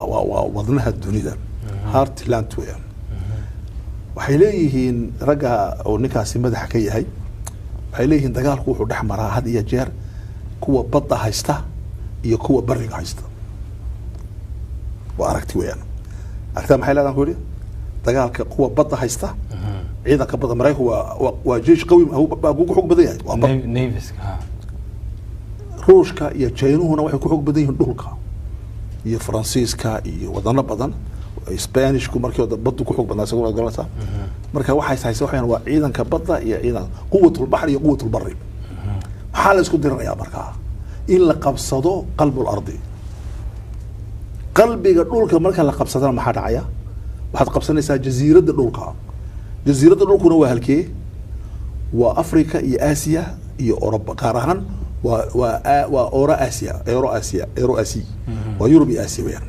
ووضنها الدنيا هارت لاند ويان waxay leeyihiin raga oo ninkaasi madaxa ka yahay waxay leeyihiin dagaalku wuxuu dhaxmaraa had iyo jeer kuwa badda haysta iyo kuwa bariga haysta waa aragti weeyaan aragta maxay leedahay ku yiri dagaalka kuwa badda haysta ciidanka badda Mareykanku waa jeesh qawi baa ugu xog badan yahay waa neviska Ruushka iyo China-huna waxay ku xog badan yihiin dhulka iyo Faransiiska iyo wadano badan Spanish ku markii baddu ku xog badnaa isagoo galata marka waxay haysaa waxaan waa ciidanka badda iyo ciidan quwwatul bahri iyo quwwatul barri waxa la isku diranayaa markaa in la qabsado qalbul ardi qalbiga dhulka marka la qabsadana maxaa dhacaya waxaad qabsanaysaa jasiiradda dhulkuna waa halkee waa Afrika iyo Aasiya iyo Europa gaar ahaan waa Euro Asia waa Europe iyo Aasiya weeyaan